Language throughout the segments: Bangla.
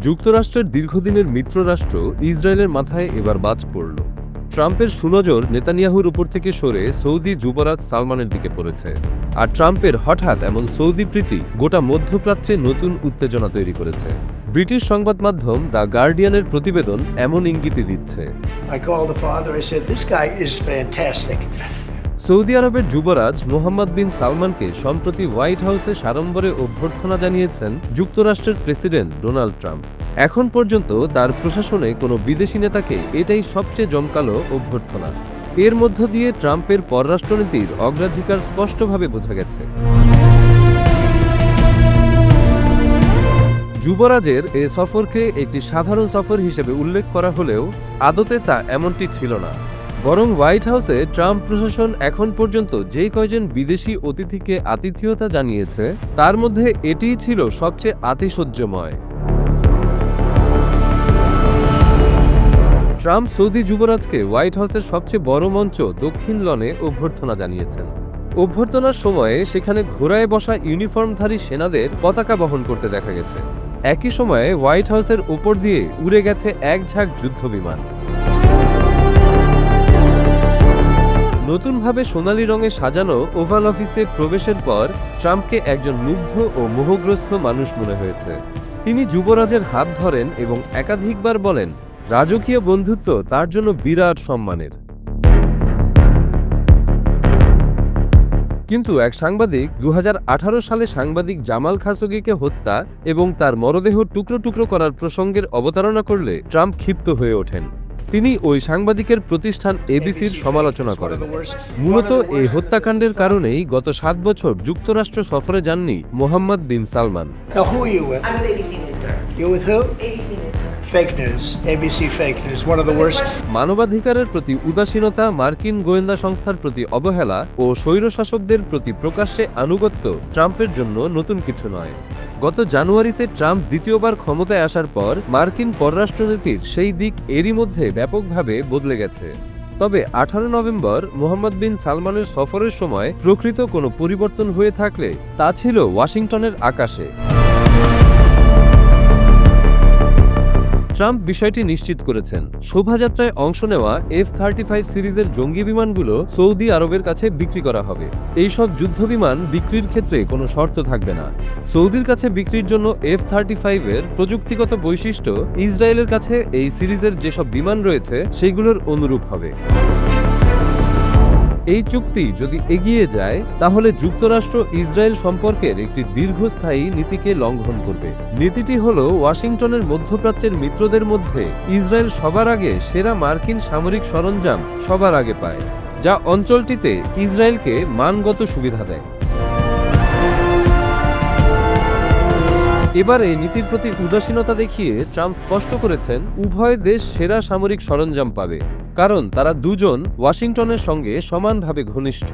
যুক্তরাষ্ট্রের দীর্ঘদিনের মিত্ররাষ্ট্র ইসরায়েলের মাথায় এবার বাজ পড়ল। ট্রাম্পের সুনজর নেতানিয়াহুর উপর থেকে সরে সৌদি যুবরাজ সালমানের দিকে পড়েছে। আর ট্রাম্পের হঠাৎ এমন সৌদি প্রীতি গোটা মধ্যপ্রাচ্যে নতুন উত্তেজনা তৈরি করেছে। ব্রিটিশ সংবাদ মাধ্যম দ্য গার্ডিয়ানের প্রতিবেদন এমন ইঙ্গিতই দিচ্ছে। সৌদি আরবের যুবরাজ মোহাম্মদ বিন সালমানকে সম্প্রতি হোয়াইট হাউসে সাড়ম্বরে অভ্যর্থনা জানিয়েছেন যুক্তরাষ্ট্রের প্রেসিডেন্ট ডোনাল্ড ট্রাম্প। এখন পর্যন্ত তার প্রশাসনে কোনো বিদেশি নেতাকে এটাই সবচেয়ে জমকালো অভ্যর্থনা। এর মধ্য দিয়ে ট্রাম্পের পররাষ্ট্রনীতির অগ্রাধিকার স্পষ্টভাবে বোঝা গেছে। যুবরাজের এ সফরকে একটি সাধারণ সফর হিসেবে উল্লেখ করা হলেও আদতে তা এমনটি ছিল না। বরং হোয়াইট হাউসে ট্রাম্প প্রশাসন এখন পর্যন্ত যে কয়জন বিদেশি অতিথিকে আতিথেয়তা জানিয়েছে তার মধ্যে এটিই ছিল সবচেয়ে আতিশয্যময়। ট্রাম্প সৌদি যুবরাজকে হোয়াইট হাউসের সবচেয়ে বড় মঞ্চ দক্ষিণ লনে অভ্যর্থনা জানিয়েছেন। অভ্যর্থনার সময়ে সেখানে ঘোড়ায় বসা ইউনিফর্মধারী সেনাদের পতাকা বহন করতে দেখা গেছে। একই সময়ে হোয়াইট হাউসের উপর দিয়ে উড়ে গেছে এক ঝাঁক যুদ্ধবিমান। নতুনভাবে সোনালী রঙে সাজানো ওভাল অফিসে প্রবেশের পর ট্রাম্পকে একজন মুগ্ধ ও মোহগ্রস্ত মানুষ মনে হয়েছে। তিনি যুবরাজের হাত ধরেন এবং একাধিকবার বলেন, রাজকীয় বন্ধুত্ব তার জন্য বিরাট সম্মানের। কিন্তু এক সাংবাদিক 2018 সালে সাংবাদিক জামাল খাশোগিকে হত্যা এবং তার মরদেহ টুকরো টুকরো করার প্রসঙ্গের অবতারণা করলে ট্রাম্প ক্ষিপ্ত হয়ে ওঠেন। তিনি ওই সাংবাদিকের প্রতিষ্ঠান এবিসির সমালোচনা করেন। মূলত এই হত্যাকাণ্ডের কারণেই গত 7 বছর যুক্তরাষ্ট্র সফরে যাননি মোহাম্মদ বিন সালমান। মানবাধিকারের প্রতি উদাসীনতা, মার্কিন গোয়েন্দা সংস্থার প্রতি অবহেলা ও স্বৈরশাসকদের প্রতি প্রকাশ্যে আনুগত্য ট্রাম্পের জন্য নতুন কিছু নয়। গত জানুয়ারিতে ট্রাম্প দ্বিতীয়বার ক্ষমতায় আসার পর মার্কিন পররাষ্ট্রনীতির সেই দিক এরই মধ্যে ব্যাপকভাবে বদলে গেছে। তবে 18 নভেম্বর মোহাম্মদ বিন সালমানের সফরের সময় প্রকৃত কোনো পরিবর্তন হয়ে থাকলে তা ছিল ওয়াশিংটনের আকাশে। ট্রাম্প বিষয়টি নিশ্চিত করেছেন। শোভাযাত্রায় অংশ নেওয়া F-35 সিরিজের জঙ্গি বিমানগুলো সৌদি আরবের কাছে বিক্রি করা হবে। এইসব যুদ্ধবিমান বিক্রির ক্ষেত্রে কোনো শর্ত থাকবে না। সৌদির কাছে বিক্রির জন্য F-35 এর প্রযুক্তিগত বৈশিষ্ট্য ইসরায়েলের কাছে এই সিরিজের যেসব বিমান রয়েছে সেগুলোর অনুরূপ হবে। এই চুক্তি যদি এগিয়ে যায় তাহলে যুক্তরাষ্ট্র ইসরায়েল সম্পর্কের একটি দীর্ঘস্থায়ী নীতিকে লঙ্ঘন করবে। নীতিটি হল ওয়াশিংটনের মধ্যপ্রাচ্যের মিত্রদের মধ্যে ইসরায়েল সবার আগে সেরা মার্কিন সামরিক সরঞ্জাম সবার আগে পায়, যা অঞ্চলটিতে ইসরায়েলকে মানগত সুবিধা দেয়। এবার এই নীতির প্রতি উদাসীনতা দেখিয়ে ট্রাম্প স্পষ্ট করেছেন উভয় দেশ সেরা সামরিক সরঞ্জাম পাবে, কারণ তারা দুজন ওয়াশিংটনের সঙ্গে সমানভাবে ঘনিষ্ঠ।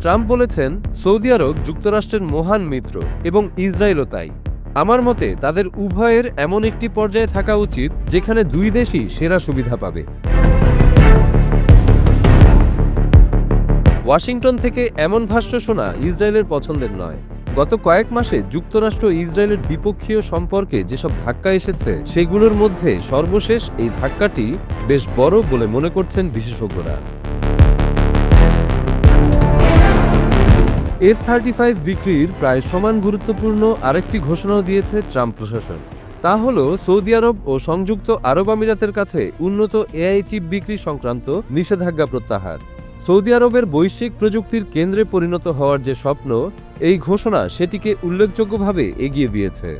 ট্রাম্প বলেছেন, সৌদি আরব যুক্তরাষ্ট্রের মহান মিত্র এবং ইসরায়েলও তাই। আমার মতে তাদের উভয়ের এমন একটি পর্যায়ে থাকা উচিত যেখানে দুই দেশই সেরা সুবিধা পাবে। ওয়াশিংটন থেকে এমন ভাষ্য শোনা ইসরায়েলের পছন্দের নয়। গত কয়েক মাসে যুক্তরাষ্ট্র ইসরায়েলের দ্বিপক্ষীয় সম্পর্কে যেসব ধাক্কা এসেছে সেগুলোর মধ্যে সর্বশেষ এই ধাক্কাটি বেশ বড় বলে মনে করছেন বিশেষজ্ঞরা। F-35 বিক্রির প্রায় সমান গুরুত্বপূর্ণ আরেকটি ঘোষণাও দিয়েছে ট্রাম্প প্রশাসন। তা হল সৌদি আরব ও সংযুক্ত আরব আমিরাতের কাছে উন্নত AI চিপ বিক্রি সংক্রান্ত নিষেধাজ্ঞা প্রত্যাহার। সৌদি আরবের বৈশ্বিক প্রযুক্তির কেন্দ্রে পরিণত হওয়ার যে স্বপ্ন, এই ঘোষণা সেটিকে উল্লেখযোগ্যভাবে এগিয়ে দিয়েছে।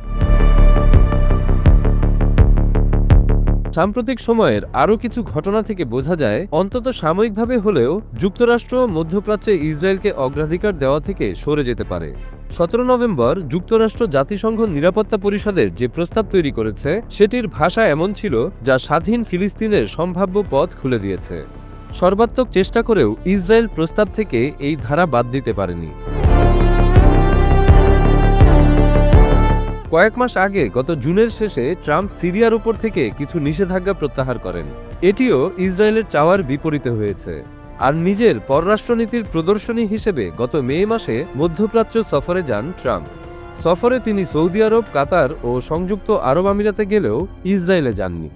সাম্প্রতিক সময়ের আরও কিছু ঘটনা থেকে বোঝা যায় অন্তত সাময়িকভাবে হলেও যুক্তরাষ্ট্র মধ্যপ্রাচ্যে ইসরায়েলকে অগ্রাধিকার দেওয়া থেকে সরে যেতে পারে। 17 নভেম্বর যুক্তরাষ্ট্র জাতিসংঘ নিরাপত্তা পরিষদের যে প্রস্তাব তৈরি করেছে সেটির ভাষা এমন ছিল যা স্বাধীন ফিলিস্তিনের সম্ভাব্য পথ খুলে দিয়েছে। সর্বাত্মক চেষ্টা করেও ইসরায়েল প্রস্তাব থেকে এই ধারা বাদ দিতে পারেনি। কয়েক মাস আগে গত জুনের শেষে ট্রাম্প সিরিয়ার উপর থেকে কিছু নিষেধাজ্ঞা প্রত্যাহার করেন। এটিও ইসরায়েলের চাওয়ার বিপরীতে হয়েছে। আর নিজের পররাষ্ট্রনীতির প্রদর্শনী হিসেবে গত মে মাসে মধ্যপ্রাচ্য সফরে যান ট্রাম্প। সফরে তিনি সৌদি আরব, কাতার ও সংযুক্ত আরব আমিরাতে গেলেও ইসরায়েলে যাননি।